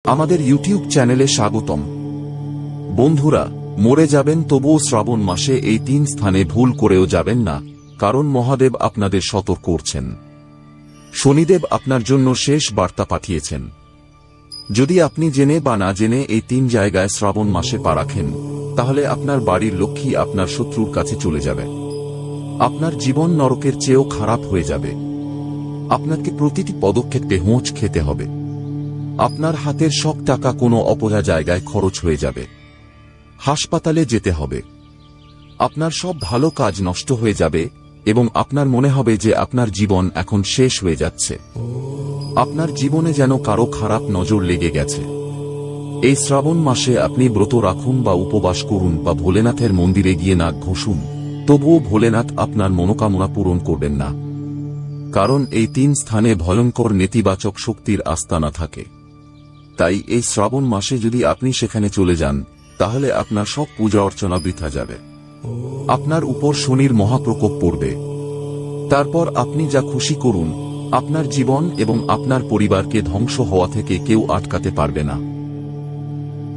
আমাদের ইউটিউব চ্যানেলে স্বাগতম। বন্ধুরা, মরে যাবেন তবুও শ্রাবণ মাসে এই 3 স্থানে ভুল করেও যাবেন না, কারণ মহাদেব আপনাদের সতর্ক করছেন। শনিদেব আপনার জন্য শেষ বার্তা পাঠিয়েছেন। যদি আপনি জেনে বা না জেনে এই 3 জায়গায় শ্রাবণ মাসে পা রাখেন, তাহলে আপনার বাড়ির লক্ষ্মী আপনার শত্রুর কাছে চলে যাবে। আপনার জীবন নরকের চেয়েও খারাপ হয়ে যাবে। আপনাকে প্রতিটি পদক্ষেপে হোঁচ খেতে হবে। আপনার হাতের সব টাকা কোনো অপয়া জায়গায় খরচ হয়ে যাবে। হাসপাতালে যেতে হবে। আপনার সব ভালো কাজ নষ্ট হয়ে যাবে এবং আপনার মনে হবে যে আপনার জীবন এখন শেষ হয়ে যাচ্ছে। আপনার জীবনে যেন কারো খারাপ নজর লেগে গেছে। এই শ্রাবণ মাসে আপনি ব্রত রাখুন বা উপবাস করুন বা ভোলেনাথের মন্দিরে গিয়ে নাক ঘষুন, তবুও ভোলেনাথ আপনার মনোকামনা পূরণ করবেন না। কারণ এই 3 স্থানে ভয়ঙ্কর নেতিবাচক শক্তির আস্তানা থাকে। তাই এই শ্রাবণ মাসে যদি আপনি সেখানে চলে যান, তাহলে আপনার সব পূজা অর্চনা বৃথা যাবে। আপনার উপর শনির মহাপ্রকোপ পড়বে। তারপর আপনি যা খুশি করুন, আপনার জীবন এবং আপনার পরিবারকে ধ্বংস হওয়া থেকে কেউ আটকাতে পারবে না।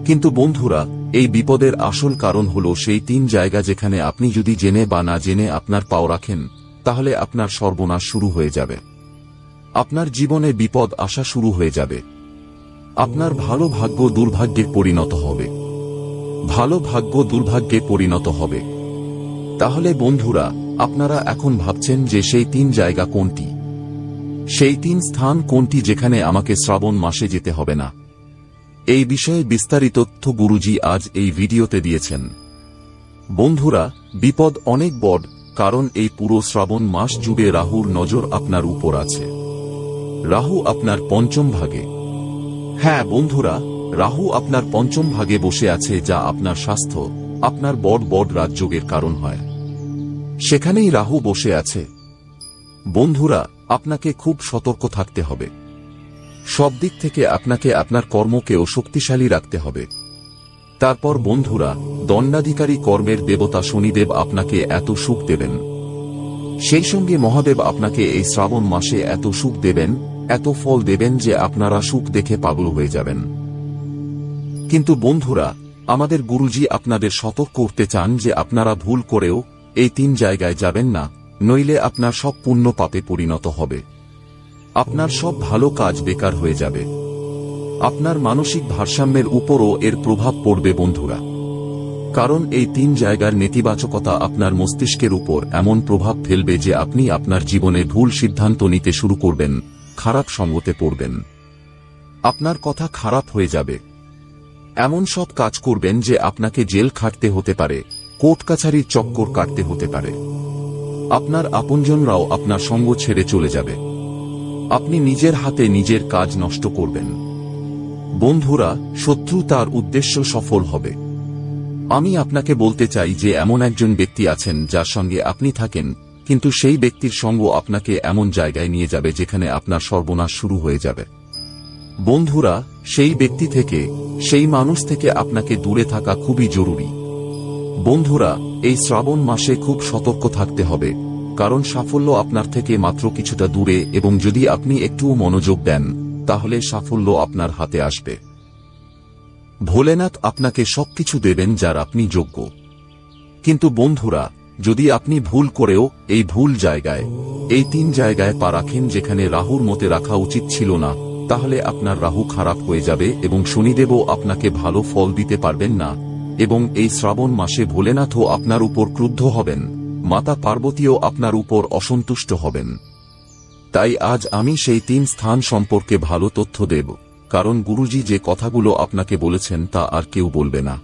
কিন্তু বন্ধুরা, এই বিপদের আসল কারণ হল সেই 3 জায়গা যেখানে আপনি যদি জেনে বা না জেনে আপনার পাও রাখেন, তাহলে আপনার সর্বনাশ শুরু হয়ে যাবে। আপনার জীবনে বিপদ আসা শুরু হয়ে যাবে। আপনার ভালো ভাগ্য দুর্ভাগ্যে পরিণত হবে। ভালো ভাগ্য দুর্ভাগ্যে পরিণত হবে। তাহলে বন্ধুরা, আপনারা এখন ভাবছেন যে সেই 3 জায়গা কোনটি, সেই 3 স্থান কোনটি যেখানে আমাকে শ্রাবণ মাসে যেতে হবে না। এই বিষয়ে বিস্তারিত তথ্য গুরুজি আজ এই ভিডিওতে দিয়েছেন। বন্ধুরা, বিপদ অনেক বড়, কারণ এই পুরো শ্রাবণ মাস জুড়ে রাহুর নজর আপনার উপর আছে। রাহু আপনার পঞ্চম ভাগে। হ্যাঁ বন্ধুরা, রাহু আপনার পঞ্চম ভাগে বসে আছে, যা আপনার স্বাস্থ্য, আপনার বড় বড় রাজযোগের কারণ হয়। সেখানেই রাহু বসে আছে। বন্ধুরা, আপনাকে খুব সতর্ক থাকতে হবে। সব দিক থেকে আপনাকে আপনার কর্মকেও শক্তিশালী রাখতে হবে। তারপর বন্ধুরা, দণ্ডাধিকারী কর্মের দেবতা শনিদেব আপনাকে এত সুখ দেবেন। সেই সঙ্গে মহাদেব আপনাকে এই শ্রাবণ মাসে এত সুখ দেবেন, এত ফল দেবেন যে আপনারা সুখ দেখে পাগল হয়ে যাবেন। কিন্তু বন্ধুরা, আমাদের গুরুজি আপনাদের সতর্ক করতে চান যে আপনারা ভুল করেও এই 3 জায়গায় যাবেন না, নইলে আপনার সব পুণ্য পাপে পরিণত হবে। আপনার সব ভালো কাজ বেকার হয়ে যাবে। আপনার মানসিক ভারসাম্যের উপরও এর প্রভাব পড়বে বন্ধুরা। কারণ এই 3 জায়গার নেতিবাচকতা আপনার মস্তিষ্কের উপর এমন প্রভাব ফেলবে যে আপনি আপনার জীবনে ভুল সিদ্ধান্ত নিতে শুরু করবেন, খারাপ সঙ্গতে পড়বেন। আপনার কথা খারাপ হয়ে যাবে। এমন সব কাজ করবেন যে আপনাকে জেল খাটতে হতে পারে, কোর্ট কাছারির চক্কর কাটতে হতে পারে। আপনার আপনজনরাও আপনার সঙ্গ ছেড়ে চলে যাবে। আপনি নিজের হাতে নিজের কাজ নষ্ট করবেন। বন্ধুরা, শত্রু তার উদ্দেশ্য সফল হবে। আমি আপনাকে বলতে চাই যে এমন একজন ব্যক্তি আছেন যার সঙ্গে আপনি থাকেন, কিন্তু সেই ব্যক্তির সঙ্গ আপনাকে এমন জায়গায় নিয়ে যাবে যেখানে আপনার সর্বনাশ শুরু হয়ে যাবে। বন্ধুরা, সেই ব্যক্তি থেকে, সেই মানুষ থেকে আপনাকে দূরে থাকা খুবই জরুরি। বন্ধুরা, এই শ্রাবণ মাসে খুব সতর্ক থাকতে হবে, কারণ সাফল্য আপনার থেকে মাত্র কিছুটা দূরে এবং যদি আপনি একটুও মনোযোগ দেন, তাহলে সাফল্য আপনার হাতে আসবে। ভোলেনাথ আপনাকে সবকিছু দেবেন যার আপনি যোগ্য। কিন্তু বন্ধুরা, যদি আপনি ভুল করেও এই ভুল জায়গায়, এই 3 জায়গায় পা রাখেন যেখানে রাহুর মতে রাখা উচিত ছিল না, তাহলে আপনার রাহু খারাপ হয়ে যাবে এবং শনিদেবও আপনাকে ভালো ফল দিতে পারবেন না। এবং এই শ্রাবণ মাসে ভোলেনাথও আপনার উপর ক্রুদ্ধ হবেন, মাতা পার্বতীও আপনার উপর অসন্তুষ্ট হবেন। তাই আজ আমি সেই 3 স্থান সম্পর্কে ভালো তথ্য দেব, কারণ গুরুজি যে কথাগুলো আপনাকে বলেছেন তা আর কেউ বলবে না।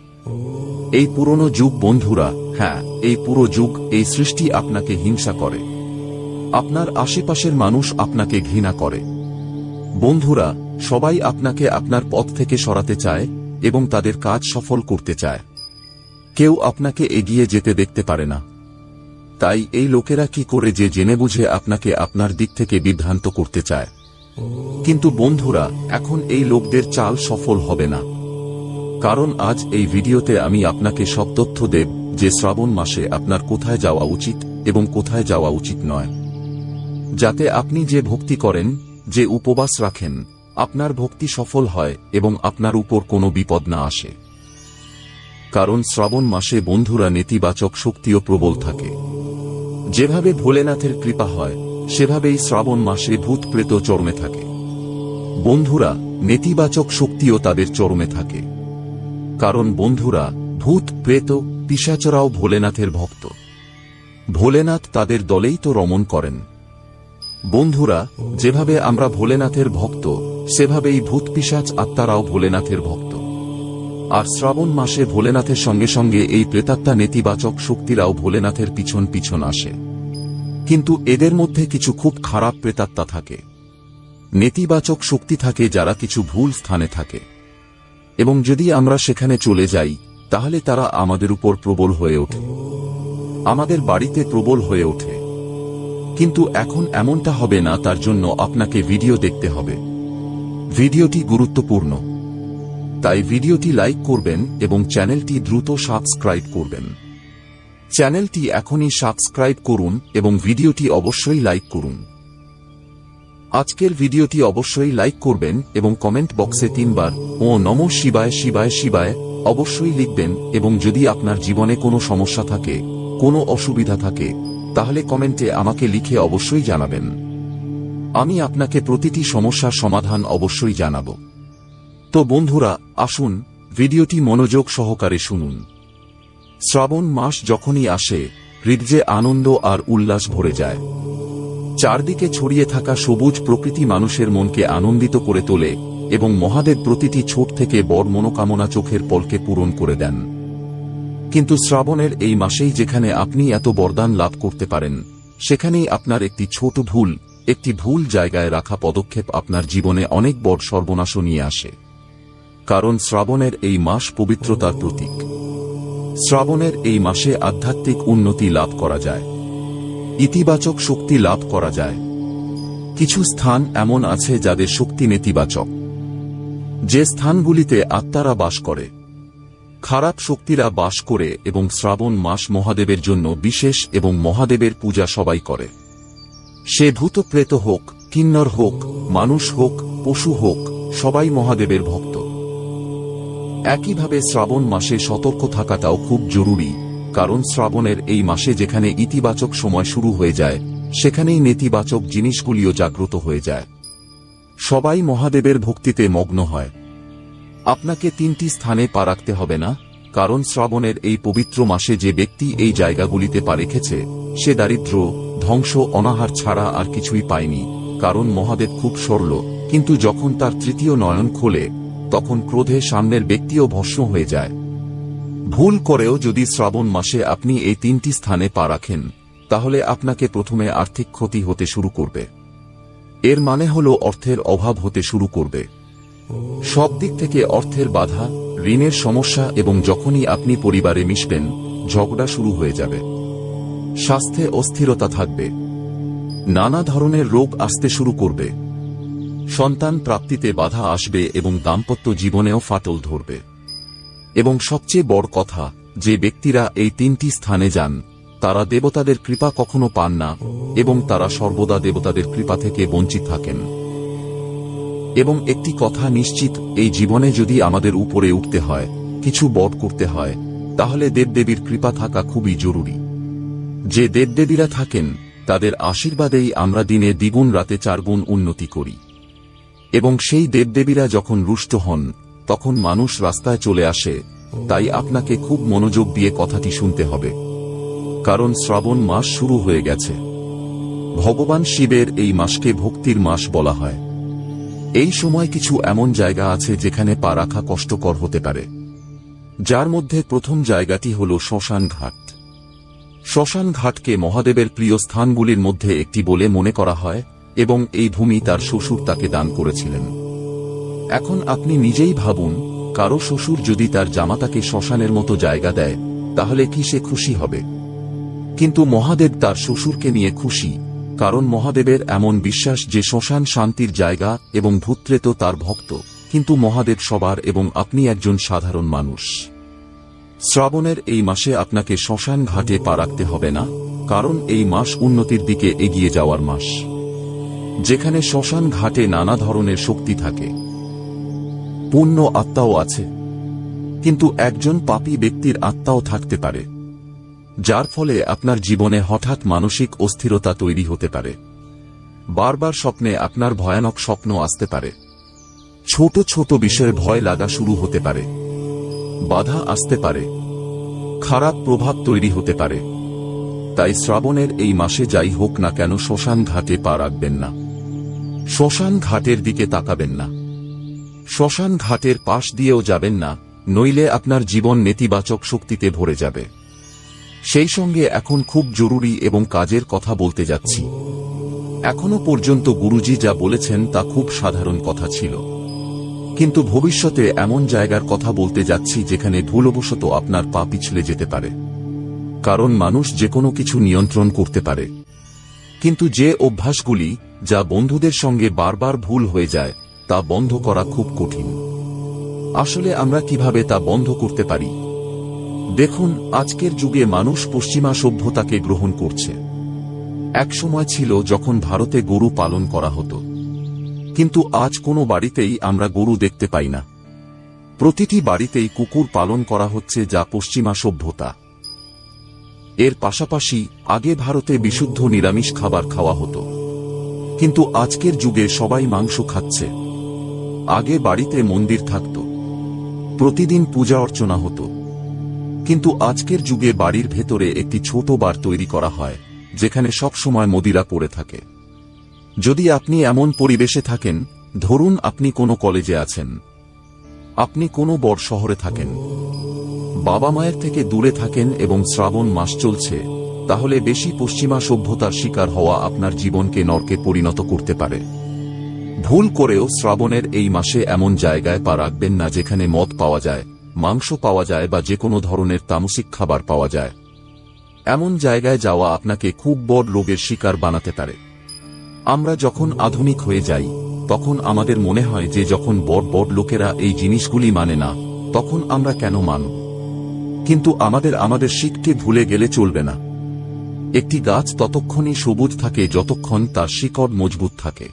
এই পুরনো যুগ বন্ধুরা, হ্যাঁ, এই পুরো যুগ, এই সৃষ্টি আপনাকে হিংসা করে। আপনার আশেপাশের মানুষ আপনাকে ঘৃণা করে। বন্ধুরা, সবাই আপনাকে আপনার পথ থেকে সরাতে চায় এবং তাদের কাজ সফল করতে চায়। কেউ আপনাকে এগিয়ে যেতে দেখতে পারে না। তাই এই লোকেরা কি করে যে জেনে বুঝে আপনাকে আপনার দিক থেকে বিভ্রান্ত করতে চায়। কিন্তু বন্ধুরা, এখন এই লোকদের চাল সফল হবে না। কারণ আজ এই ভিডিওতে আমি আপনাকে সব তথ্য দেব যে শ্রাবণ মাসে আপনার কোথায় যাওয়া উচিত এবং কোথায় যাওয়া উচিত নয়, যাতে আপনি যে ভক্তি করেন, যে উপবাস রাখেন, আপনার ভক্তি সফল হয় এবং আপনার উপর কোনো বিপদ না আসে। কারণ শ্রাবণ মাসে বন্ধুরা নেতিবাচক শক্তিও প্রবল থাকে। যেভাবে ভোলেনাথের কৃপা হয় সেভাবেই শ্রাবণ মাসে ভূত প্রেত চরমে থাকে। বন্ধুরা, নেতিবাচক শক্তিও তাদের চরমে থাকে। কারণ বন্ধুরা, ভূত প্রেত পিশাচরাও ভোলেনাথের ভক্ত। ভোলেনাথ তাদের দলেই তো রমণ করেন। বন্ধুরা, যেভাবে আমরা ভোলেনাথের ভক্ত সেভাবেই ভূত পিশাচ আত্মারাও ভোলেনাথের ভক্ত। আর শ্রাবণ মাসে ভোলেনাথের সঙ্গে সঙ্গে এই প্রেতাত্মা নেতিবাচক শক্তিরাও ভোলেনাথের পিছন পিছন আসে। কিন্তু এদের মধ্যে কিছু খুব খারাপ প্রেতাত্মা থাকে। নেতিবাচক শক্তি থাকে যারা কিছু ভুল স্থানে থাকে, এবং যদি আমরা সেখানে চলে যাই তাহলে তারা আমাদের উপর প্রবল হয়ে ওঠে, আমাদের বাড়িতে প্রবল হয়ে ওঠে। কিন্তু এখন এমনটা হবে না, তার জন্য আপনাকে ভিডিও দেখতে হবে। ভিডিওটি গুরুত্বপূর্ণ, তাই ভিডিওটি লাইক করবেন এবং চ্যানেলটি দ্রুত সাবস্ক্রাইব করবেন। চ্যানেলটি এখনই সাবস্ক্রাইব করুন এবং ভিডিওটি অবশ্যই লাইক করুন। আজকের ভিডিওটি অবশ্যই লাইক করবেন এবং কমেন্ট বক্সে 3 বার ও নমঃ শিবায় শিবায় শিবায় অবশ্যই লিখবেন। এবং যদি আপনার জীবনে কোনো সমস্যা থাকে, কোনো অসুবিধা থাকে, তাহলে কমেন্টে আমাকে লিখে অবশ্যই জানাবেন। আমি আপনাকে প্রতিটি সমস্যার সমাধান অবশ্যই জানাব। তো বন্ধুরা, আসুন ভিডিওটি মনোযোগ সহকারে শুনুন। শ্রাবণ মাস যখনই আসে হৃদয়ে আনন্দ আর উল্লাস ভরে যায়। চারদিকে ছড়িয়ে থাকা সবুজ প্রকৃতি মানুষের মনকে আনন্দিত করে তোলে এবং মহাদেব প্রতিটি ছোট থেকে বড় মনোকামনা চোখের পলকে পূরণ করে দেন। কিন্তু শ্রাবণের এই মাসেই যেখানে আপনি এত বরদান লাভ করতে পারেন, সেখানেই আপনার একটি ছোট ভুল, একটি ভুল জায়গায় রাখা পদক্ষেপ আপনার জীবনে অনেক বড় সর্বনাশ নিয়ে আসে। কারণ শ্রাবণের এই মাস পবিত্রতার প্রতীক। শ্রাবণের এই মাসে আধ্যাত্মিক উন্নতি লাভ করা যায়, ইতিবাচক শক্তি লাভ করা যায়। কিছু স্থান এমন আছে যাদের শক্তি নেতিবাচক, যে স্থানগুলিতে আত্মারা বাস করে, খারাপ শক্তিরা বাস করে, এবং শ্রাবণ মাস মহাদেবের জন্য বিশেষ এবং মহাদেবের পূজা সবাই করে। সে ভূত প্রেত হোক, কিন্নর হোক, মানুষ হোক, পশু হোক, সবাই মহাদেবের ভক্ত। একইভাবে শ্রাবণ মাসে সতর্ক থাকাটাও খুব জরুরি, কারণ শ্রাবণের এই মাসে যেখানে ইতিবাচক সময় শুরু হয়ে যায় সেখানেই নেতিবাচক জিনিসগুলিও জাগ্রত হয়ে যায়। সবাই মহাদেবের ভক্তিতে মগ্ন হয়। আপনাকে 3টি স্থানে পা রাখতে হবে না, কারণ শ্রাবণের এই পবিত্র মাসে যে ব্যক্তি এই জায়গাগুলিতে পা রেখেছে সে দারিদ্র্য, ধ্বংস, অনাহার ছাড়া আর কিছুই পায়নি। কারণ মহাদেব খুব সরল, কিন্তু যখন তার তৃতীয় নয়ন খোলে তখন ক্রোধে সামনের ব্যক্তিও ভস্ম হয়ে যায়। ভুল করেও যদি শ্রাবণ মাসে আপনি এই 3টি স্থানে পা রাখেন তাহলে আপনাকে প্রথমে আর্থিক ক্ষতি হতে শুরু করবে। এর মানে হল অর্থের অভাব হতে শুরু করবে। সব দিক থেকে অর্থের বাধা, ঋণের সমস্যা, এবং যখনই আপনি পরিবারে মিশবেন ঝগড়া শুরু হয়ে যাবে। স্বাস্থ্যে অস্থিরতা থাকবে, নানা ধরনের রোগ আসতে শুরু করবে, সন্তান প্রাপ্তিতে বাধা আসবে এবং দাম্পত্য জীবনেও ফাটল ধরবে। এবং সবচেয়ে বড় কথা, যে ব্যক্তিরা এই 3টি স্থানে যান তারা দেবতাদের কৃপা কখনো পান না এবং তারা সর্বদা দেবতাদের কৃপা থেকে বঞ্চিত থাকেন। এবং একটি কথা নিশ্চিত, এই জীবনে যদি আমাদের উপরে উঠতে হয়, কিছু বড় করতে হয়, তাহলে দেবদেবীর কৃপা থাকা খুবই জরুরি। যে দেবদেবীরা থাকেন তাদের আশীর্বাদেই আমরা দিনে দ্বিগুণ রাতে 4 গুণ উন্নতি করি। এবং সেই দেবদেবীরা যখন রুষ্ট হন তখন মানুষ রাস্তায় চলে আসে। তাই আপনাকে খুব মনোযোগ দিয়ে কথাটি শুনতে হবে, কারণ শ্রাবণ মাস শুরু হয়ে গেছে। ভগবান শিবের এই মাসকে ভক্তির মাস বলা হয়। এই সময় কিছু এমন জায়গা আছে যেখানে পা রাখা কষ্টকর হতে পারে, যার মধ্যে প্রথম জায়গাটি হল শ্মশান ঘাট। শ্মশান ঘাটকে মহাদেবের প্রিয় স্থানগুলির মধ্যে একটি বলে মনে করা হয় এবং এই ভূমি তার শ্বশুর তাকে দান করেছিলেন। এখন আপনি নিজেই ভাবুন, কারো শ্বশুর যদি তার জামাতাকে শ্মশানের মতো জায়গা দেয় তাহলে কি সে খুশি হবে? কিন্তু মহাদেব তার শ্বশুরকে নিয়ে খুশি, কারণ মহাদেবের এমন বিশ্বাস যে শ্মশান শান্তির জায়গা এবং ভূতপ্রেত তার ভক্ত। কিন্তু মহাদেব সবার এবং আপনি একজন সাধারণ মানুষ। শ্রাবণের এই মাসে আপনাকে শ্মশান ঘাটে পা রাখতে হবে না, কারণ এই মাস উন্নতির দিকে এগিয়ে যাওয়ার মাস। যেখানে শ্মশান ঘাটে নানা ধরনের শক্তি থাকে, পুণ্য আত্মাও আছে, কিন্তু একজন পাপী ব্যক্তির আত্মাও থাকতে পারে, যার ফলে আপনার জীবনে হঠাৎ মানসিক অস্থিরতা তৈরি হতে পারে। বারবার স্বপ্নে আপনার ভয়ানক স্বপ্ন আসতে পারে, ছোট ছোট বিষয়ে ভয় লাগা শুরু হতে পারে, বাধা আসতে পারে, খারাপ প্রভাব তৈরি হতে পারে। তাই শ্রাবণের এই মাসে যাই হোক না কেন শ্মশান ঘাটে পা রাখবেন না, শ্মশান ঘাটের দিকে তাকাবেন না, শ্মশান ঘাটের পাশ দিয়েও যাবেন না, নইলে আপনার জীবন নেতিবাচক শক্তিতে ভরে যাবে। সেই সঙ্গে এখন খুব জরুরি এবং কাজের কথা বলতে যাচ্ছি। এখনো পর্যন্ত গুরুজি যা বলেছেন তা খুব সাধারণ কথা ছিল, কিন্তু ভবিষ্যতে এমন জায়গার কথা বলতে যাচ্ছি যেখানে ভুলবশত আপনার পা পিছলে যেতে পারে। কারণ মানুষ যে কোনো কিছু নিয়ন্ত্রণ করতে পারে, কিন্তু যে অভ্যাসগুলি যা বন্ধুদের সঙ্গে বারবার ভুল হয়ে যায় তা বন্ধ করা খুব কঠিন। আসলে আমরা কিভাবে তা বন্ধ করতে পারি? দেখুন, আজকের যুগে মানুষ পশ্চিমা সভ্যতাকে গ্রহণ করছে। এক সময় ছিল যখন ভারতে গরু পালন করা হতো, কিন্তু আজ কোনো বাড়িতেই আমরা গরু দেখতে পাই না। প্রতিটি বাড়িতেই কুকুর পালন করা হচ্ছে, যা পশ্চিমা সভ্যতা। এর পাশাপাশি আগে ভারতে বিশুদ্ধ নিরামিষ খাবার খাওয়া হতো, কিন্তু আজকের যুগে সবাই মাংস খাচ্ছে। আগে বাড়িতে মন্দির থাকত, প্রতিদিন পূজা অর্চনা হতো, কিন্তু আজকের যুগে বাড়ির ভেতরে একটি ছোট বার তৈরি করা হয়, যেখানে সব সময় মদিরা পড়ে থাকে। যদি আপনি এমন পরিবেশে থাকেন, ধরুন আপনি কোনো কলেজে আছেন, আপনি কোনো বড় শহরে থাকেন, বাবা মায়ের থেকে দূরে থাকেন এবং শ্রাবণ মাস চলছে, তাহলে বেশি পশ্চিমা সভ্যতার শিকার হওয়া আপনার জীবনকে নরকে পরিণত করতে পারে। ভুল করেও শ্রাবণের এই মাসে এমন জায়গায় পা রাখবেন না যেখানে মদ পাওয়া যায়, মাংস পাওয়া যায় বা যে কোনো ধরনের তামসিক খাবার পাওয়া যায়। এমন জায়গায় যাওয়া আপনাকে খুব বড় রোগের শিকার বানাতে পারে। আমরা যখন আধুনিক হয়ে যাই, তখন আমাদের মনে হয় যে যখন বড় বড় লোকেরা এই জিনিসগুলি মানে না, তখন আমরা কেন মানব? কিন্তু আমাদের শিকড়কে ভুলে গেলে চলবে না। একটি গাছ ততক্ষণই সবুজ থাকে যতক্ষণ তার শিকড় মজবুত থাকে।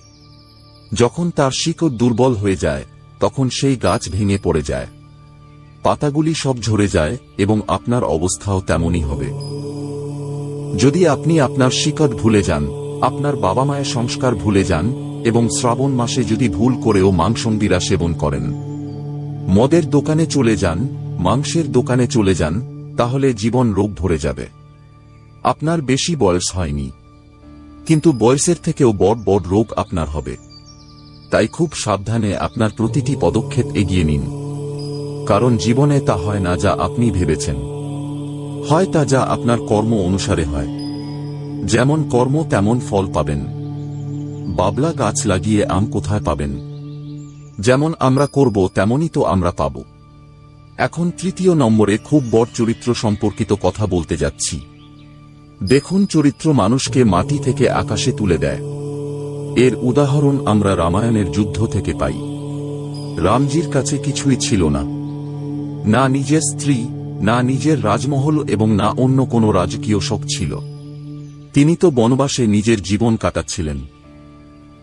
যখন তার শিকড় দুর্বল হয়ে যায়, তখন সেই গাছ ভেঙে পড়ে যায়, পাতাগুলি সব ঝরে যায় এবং আপনার অবস্থাও তেমনই হবে। যদি আপনি আপনার শিকড় ভুলে যান, আপনার বাবা মায়ের সংস্কার ভুলে যান এবং শ্রাবণ মাসে যদি ভুল করেও মাংসন্দিরা সেবন করেন, মদের দোকানে চলে যান, মাংসের দোকানে চলে যান, তাহলে জীবন রোগ ভরে যাবে। আপনার বেশি বয়স হয়নি, কিন্তু বয়সের থেকেও বড় বড় রোগ আপনার হবে। তাই খুব সাবধানে আপনার প্রতিটি পদক্ষেপ এগিয়ে নিন, কারণ জীবনে তা হয় না যা আপনি ভেবেছেন, হয় তা যা আপনার কর্ম অনুসারে হয়। যেমন কর্ম তেমন ফল পাবেন। বাবলা গাছ লাগিয়ে আম কোথায় পাবেন? যেমন আমরা করব তেমনই তো আমরা পাব। এখন তৃতীয় নম্বরে খুব বড় চরিত্র সম্পর্কিত কথা বলতে যাচ্ছি। দেখুন, চরিত্র মানুষকে মাটি থেকে আকাশে তুলে দেয়। এর উদাহরণ আমরা রামায়ণের যুদ্ধ থেকে পাই। রামজির কাছে কিছুই ছিল না, না নিজের স্ত্রী, না নিজের রাজমহল এবং না অন্য কোনো রাজকীয় শখ ছিল। তিনি তো বনবাসে নিজের জীবন কাটাচ্ছিলেন।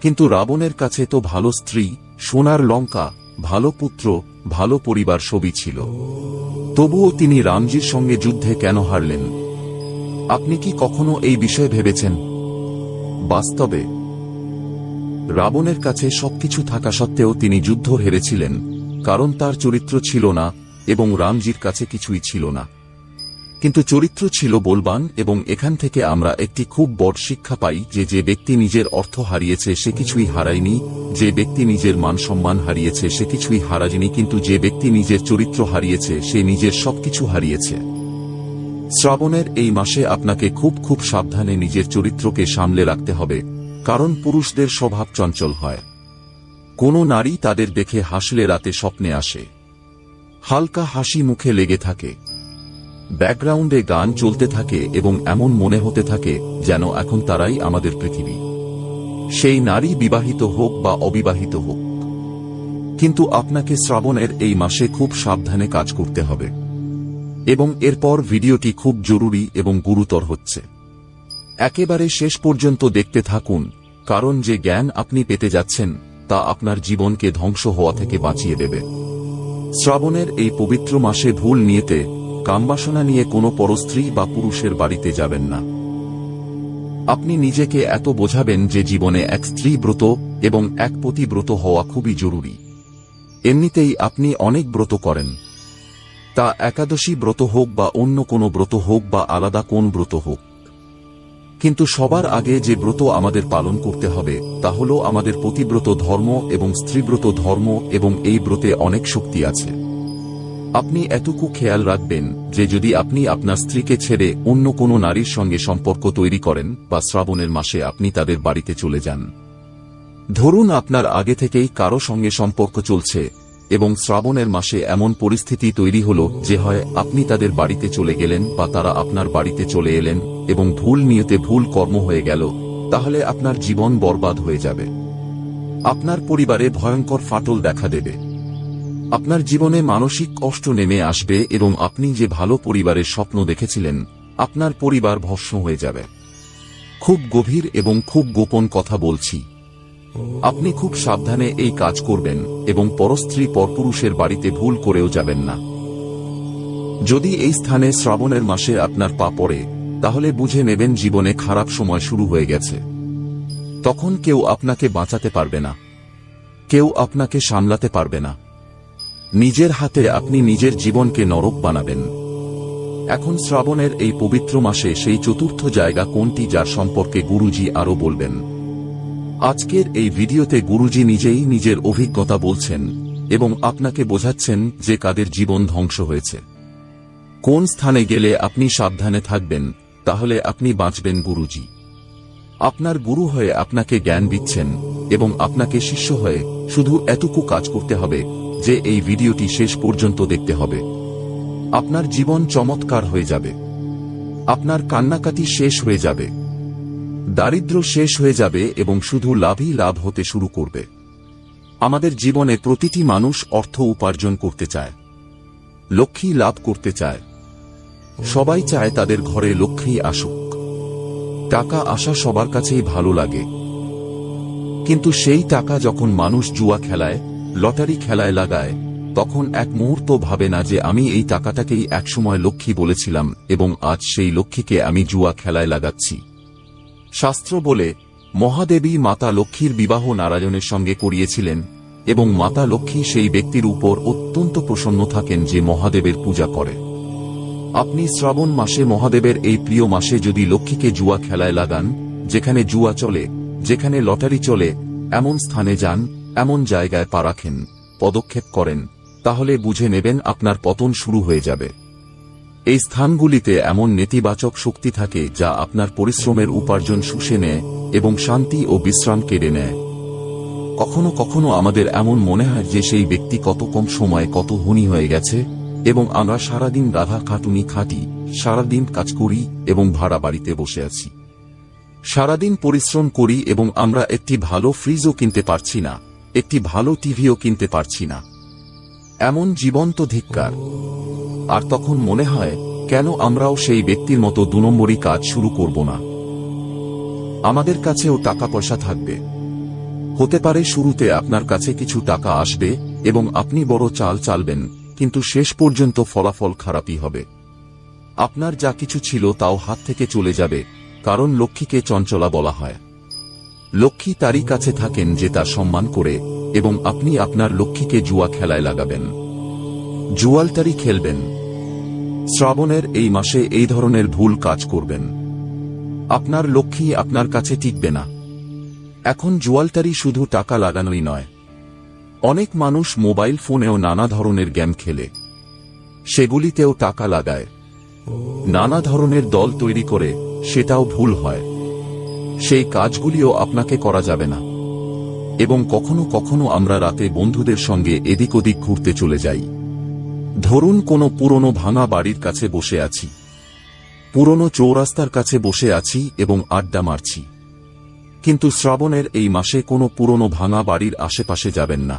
কিন্তু রাবণের কাছে তো ভালো স্ত্রী, সোনার লঙ্কা, ভালো পুত্র, ভালো পরিবার সবই ছিল। তবুও তিনি রামজির সঙ্গে যুদ্ধে কেন হারলেন? আপনি কি কখনো এই বিষয়ে ভেবেছেন? বাস্তবে রাবণের কাছে সবকিছু থাকা সত্ত্বেও তিনি যুদ্ধ হেরেছিলেন, কারণ তার চরিত্র ছিল না এবং রামজির কাছে কিছুই ছিল না। কিন্তু চরিত্র ছিল বলবান, এবং এখান থেকে আমরা একটি খুব বড় শিক্ষা পাই যে ব্যক্তি নিজের অর্থ হারিয়েছে সে কিছুই হারায়নি, যে ব্যক্তি নিজের মান সম্মান হারিয়েছে সে কিছুই হারায়নি, কিন্তু যে ব্যক্তি নিজের চরিত্র হারিয়েছে সে নিজের সবকিছু হারিয়েছে। শ্রাবণের এই মাসে আপনাকে খুব খুব সাবধানে নিজের চরিত্রকে সামলে রাখতে হবে, কারণ পুরুষদের স্বভাব চঞ্চল হয়। কোনো নারী তাদের দেখে হাসলে রাতে স্বপ্নে আসে, হালকা হাসি মুখে লেগে থাকে, ব্যাকগ্রাউন্ডে গান চলতে থাকে এবং এমন মনে হতে থাকে যেন এখন তারাই আমাদের পৃথিবী। সেই নারী বিবাহিত হোক বা অবিবাহিত হোক। কিন্তু আপনাকে শ্রাবণের এই মাসে খুব সাবধানে কাজ করতে হবে। এবং এরপর ভিডিওটি খুব জরুরি এবং গুরুতর হচ্ছে। একেবারে শেষ পর্যন্ত দেখতে থাকুন, কারণ যে জ্ঞান আপনি পেতে যাচ্ছেন তা আপনার জীবনকে ধ্বংস হওয়া থেকে বাঁচিয়ে দেবে। শ্রাবণের এই পবিত্র মাসে ভুল নিয়েতে কামবাসনা নিয়ে কোনো পরস্ত্রী বা পুরুষের বাড়িতে যাবেন না। আপনি নিজেকে এত বোঝাবেন যে জীবনে এক স্ত্রী ব্রত এবং এক পতি ব্রত হওয়া খুবই জরুরি। এমনিতেই আপনি অনেক ব্রত করেন, তা একাদশী ব্রত হোক বা অন্য কোনো ব্রত হোক বা আলাদা কোন ব্রত হোক, কিন্তু সবার আগে যে ব্রত আমাদের পালন করতে হবে তা হল আমাদের পতিব্রত ধর্ম এবং স্ত্রীব্রত ধর্ম, এবং এই ব্রতে অনেক শক্তি আছে। আপনি এতটুকু খেয়াল রাখবেন যে যদি আপনি আপনার স্ত্রীকে ছেড়ে অন্য কোনো নারীর সঙ্গে সম্পর্ক তৈরি করেন বা শ্রাবণের মাসে আপনি তাদের বাড়িতে চলে যান, ধরুন আপনার আগে থেকেই কারো সঙ্গে সম্পর্ক চলছে এবং শ্রাবণের মাসে এমন পরিস্থিতি তৈরি হল যে হয় আপনি তাদের বাড়িতে চলে গেলেন বা তারা আপনার বাড়িতে চলে এলেন এবং ভুল নিয়তে ভুল কর্ম হয়ে গেল, তাহলে আপনার জীবন বরবাদ হয়ে যাবে। আপনার পরিবারে ভয়ঙ্কর ফাটল দেখা দেবে, আপনার জীবনে মানসিক কষ্ট নেমে আসবে এবং আপনি যে ভালো পরিবারের স্বপ্ন দেখেছিলেন আপনার পরিবার ভস্ম হয়ে যাবে। খুব গভীর এবং খুব গোপন কথা বলছি, আপনি খুব সাবধানে এই কাজ করবেন এবং পরস্ত্রী পরপুরুষের বাড়িতে ভুল করেও যাবেন না। যদি এই স্থানে শ্রাবণের মাসে আপনার পা পড়ে তাহলে বুঝে নেবেন জীবনে খারাপ সময় শুরু হয়ে গেছে। তখন কেউ আপনাকে বাঁচাতে পারবে না, কেউ আপনাকে সামলাতে পারবে না। নিজের হাতে আপনি নিজের জীবনকে নরক বানাবেন। এখন শ্রাবণের এই পবিত্র মাসে সেই চতুর্থ জায়গা কোনটি যার সম্পর্কে গুরুজি আরো বলবেন। আজকের এই ভিডিওতে গুরুজি নিজেই নিজের অভিজ্ঞতা বলছেন এবং আপনাকে বোঝাচ্ছেন যে কাদের জীবন ধ্বংস হয়েছে। কোন স্থানে গেলে আপনি সাবধানে থাকবেন তাহলে আপনি বাঁচবেন। গুরুজি আপনার গুরু হয়ে আপনাকে জ্ঞান দিচ্ছেন এবং আপনাকে শিষ্য হয়ে শুধু এতটুকু কাজ করতে হবে যে এই ভিডিওটি শেষ পর্যন্ত দেখতে হবে। আপনার জীবন চমৎকার হয়ে যাবে, আপনার কান্নাকাটি শেষ হয়ে যাবে, দারিদ্র্য শেষ হয়ে যাবে এবং শুধু লাভই লাভ হতে শুরু করবে। আমাদের জীবনে প্রতিটি মানুষ অর্থ উপার্জন করতে চায়, লক্ষ্মী লাভ করতে চায়। সবাই চায় তাদের ঘরে লক্ষ্মী আসুক। টাকা আসা সবার কাছেই ভালো লাগে, কিন্তু সেই টাকা যখন মানুষ জুয়া খেলায়, লটারি খেলায় লাগায়, তখন এক মুহূর্ত ভাবে না যে আমি এই টাকাটাকেই একসময় লক্ষ্মী বলেছিলাম এবং আজ সেই লক্ষ্মীকে আমি জুয়া খেলায় লাগাচ্ছি। শাস্ত্র বলে মহাদেবী মাতা লক্ষ্মীর বিবাহ নারায়ণের সঙ্গে করিয়েছিলেন এবং মাতা লক্ষ্মী সেই ব্যক্তির উপর অত্যন্ত প্রসন্ন থাকেন যে মহাদেবের পূজা করে। আপনি শ্রাবণ মাসে মহাদেবের এই প্রিয় মাসে যদি লক্ষ্মীকে জুয়া খেলায় লাগান, যেখানে জুয়া চলে, যেখানে লটারি চলে, এমন স্থানে যান, এমন জায়গায় পা রাখেন, পদক্ষেপ করেন, তাহলে বুঝে নেবেন আপনার পতন শুরু হয়ে যাবে। এই স্থানগুলিতে এমন নেতিবাচক শক্তি থাকে যা আপনার পরিশ্রমের উপার্জন শুষে নেয় এবং শান্তি ও বিশ্রাম কেড়ে নেয়। কখনো কখনো আমাদের এমন মনে হয় যে সেই ব্যক্তি কত কম সময়ে কত ধনী হয়ে গেছে এবং আমরা সারাদিন রাধা খাটুনি খাটি, সারাদিন কাজ করি এবং ভাড়া বাড়িতে বসে আছি। সারাদিন পরিশ্রম করি এবং আমরা একটি ভালো ফ্রিজও কিনতে পারছি না, একটি ভালো টিভিও কিনতে পারছি না। এমন জীবন্ত ধিক্কার। আর তখন মনে হয় কেন আমরাও সেই ব্যক্তির মতো 2 নম্বরই কাজ শুরু করব না। আমাদের কাছেও টাকা পয়সা থাকবে, হতে পারে শুরুতে আপনার কাছে কিছু টাকা আসবে এবং আপনি বড় চাল চালবেন, কিন্তু শেষ পর্যন্ত ফলাফল খারাপই হবে। আপনার যা কিছু ছিল তাও হাত থেকে চলে যাবে, কারণ লক্ষ্মীকে চঞ্চলা বলা হয়। লক্ষ্মী তারই কাছে থাকেন যে তার সম্মান করে, এবং আপনি আপনার লক্ষ্মীকে জুয়া খেলায় লাগাবেন, জুয়ালটারি খেলবেন। শ্রাবণের এই মাসে এই ধরনের ভুল কাজ করবেন, আপনার লক্ষ্মী আপনার কাছে টিকবে না। এখন জুয়ালটারি শুধু টাকা লাগানোই নয়, অনেক মানুষ মোবাইল ফোনেও নানা ধরনের গেম খেলে, সেগুলিতেও টাকা লাগায়, নানা ধরনের দল তৈরি করে, সেটাও ভুল হয়। সেই কাজগুলিও আপনাকে করা যাবে না। এবং কখনো কখনো আমরা রাতে বন্ধুদের সঙ্গে এদিক ওদিক ঘুরতে চলে যাই। ধরুন কোনো পুরনো ভাঙা বাড়ির কাছে বসে আছি, পুরনো চৌরাস্তার কাছে বসে আছি এবং আড্ডা মারছি, কিন্তু শ্রাবণের এই মাসে কোনো পুরনো ভাঙা বাড়ির আশেপাশে যাবেন না,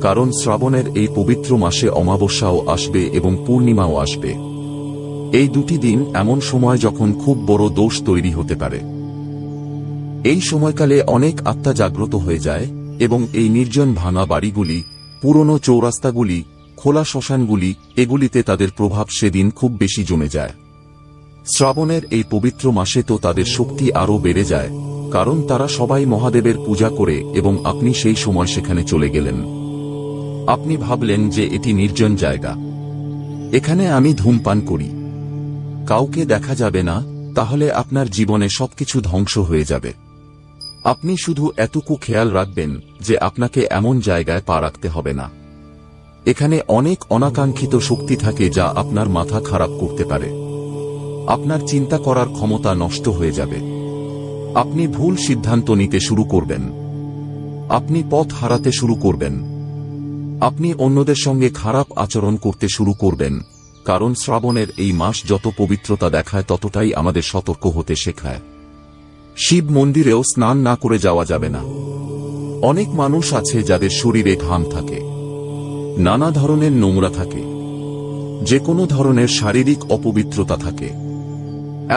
কারণ শ্রাবণের এই পবিত্র মাসে অমাবস্যাও আসবে এবং পূর্ণিমাও আসবে। এই দুটি দিন এমন সময় যখন খুব বড় দোষ তৈরি হতে পারে। এই সময়কালে অনেক আত্মা জাগ্রত হয়ে যায় এবং এই নির্জন ভাঙা বাড়িগুলি, পুরনো চৌরাস্তাগুলি, খোলা শ্মশানগুলি, এগুলিতে তাদের প্রভাব সেদিন খুব বেশি জমে যায়। শ্রাবণের এই পবিত্র মাসে তো তাদের শক্তি আরও বেড়ে যায়, কারণ তারা সবাই মহাদেবের পূজা করে এবং আপনি সেই সময় সেখানে চলে গেলেন। আপনি ভাবলেন যে এটি নির্জন জায়গা, এখানে আমি ধূমপান করি, কাউকে দেখা যাবে না, তাহলে আপনার জীবনে সবকিছু ধ্বংস হয়ে যাবে। আপনি শুধু এতটুকু খেয়াল রাখবেন যে আপনাকে এমন জায়গায় পা রাখতে হবে না। এখানে অনেক অনাকাঙ্ক্ষিত শক্তি থাকে যা আপনার মাথা খারাপ করতে পারে। আপনার চিন্তা করার ক্ষমতা নষ্ট হয়ে যাবে। আপনি ভুল সিদ্ধান্ত নিতে শুরু করবেন। আপনি পথ হারাতে শুরু করবেন। আপনি অন্যদের সঙ্গে খারাপ আচরণ করতে শুরু করবেন, কারণ শ্রাবণের এই মাস যত পবিত্রতা দেখায় ততটাই আমাদের সতর্ক হতে শেখায়। শিব মন্দিরেও স্নান না করে যাওয়া যাবে না। অনেক মানুষ আছে যাদের শরীরে ঘাম থাকে, নানা ধরনের নোংরা থাকে, যে কোনো ধরনের শারীরিক অপবিত্রতা থাকে।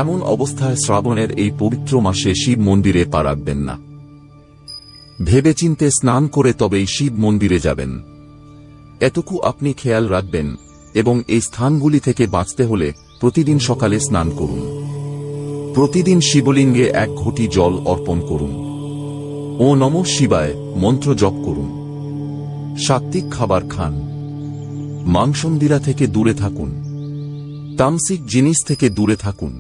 এমন অবস্থায় শ্রাবণের এই পবিত্র মাসে শিব মন্দিরে পা রাখবেন না। ভেবেচিন্তে স্নান করে তবেই শিব মন্দিরে যাবেন। এতটুকু আপনি খেয়াল রাখবেন এবং এই স্থানগুলি থেকে বাঁচতে হলে প্রতিদিন সকালে স্নান করুন। প্রতিদিন শিবলিঙ্গে 1 ঘটি জল অর্পণ করুন। ও নমঃ শিবায় মন্ত্র জপ করুন। সাত্ত্বিক খাবার খান। মাংসন্দিরা থেকে দূরে থাকুন। তামসিক জিনিস থেকে দূরে থাকুন।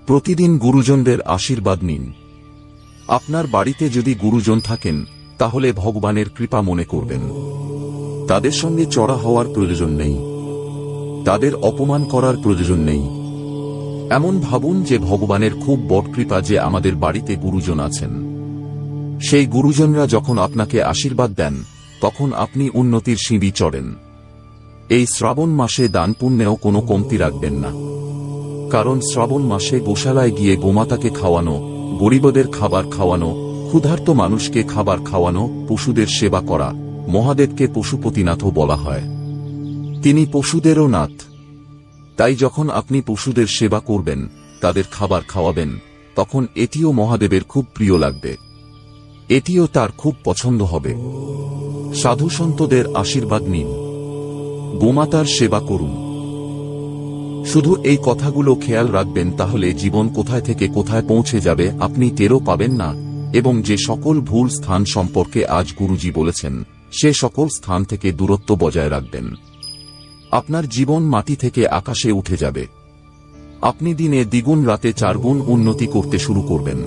প্রতিদিন গুরুজনদের আশীর্বাদ নিন। আপনার বাড়িতে যদি গুরুজন থাকেন তাহলে ভগবানের কৃপা মনে করবেন। তাদের সঙ্গে চড়া হওয়ার প্রয়োজন নেই, তাদের অপমান করার প্রয়োজন নেই। এমন ভাবুন যে ভগবানের খুব বড় কৃপা যে আমাদের বাড়িতে গুরুজন আছেন। সেই গুরুজনরা যখন আপনাকে আশীর্বাদ দেন তখন আপনি উন্নতির সিঁড়ি চড়েন। এই শ্রাবণ মাসে দান পুণ্যেও কোনো কমতি রাখবেন না, কারণ শ্রাবণ মাসে গোশালায় গিয়ে গোমাতাকে খাওয়ানো, গরিবদের খাবার খাওয়ানো, ক্ষুধার্ত মানুষকে খাবার খাওয়ানো, পশুদের সেবা করা, মহাদেবকে পশুপতিনাথও বলা হয়। তিনি পশুদেরও নাথ। তাই যখন আপনি পশুদের সেবা করবেন, তাদের খাবার খাওয়াবেন, তখন এটিও মহাদেবের খুব প্রিয় লাগবে, এটিও তার খুব পছন্দ হবে। সাধুসন্তদের আশীর্বাদ নিন, গোমাতার সেবা করুন। শুধু এই কথাগুলো খেয়াল রাখবেন, তাহলে জীবন কোথায় থেকে কোথায় পৌঁছে যাবে আপনি টেরও পাবেন না, এবং যে সকল ভুল স্থান সম্পর্কে আজ গুরুজি বলেছেন সে সকল স্থান থেকে দূরত্ব বজায় রাখবেন। আপনার জীবন মাটি থেকে আকাশে উঠে যাবে। আপনি দিনে দ্বিগুণ, রাতে 4 গুণ উন্নতি করতে শুরু করবেন।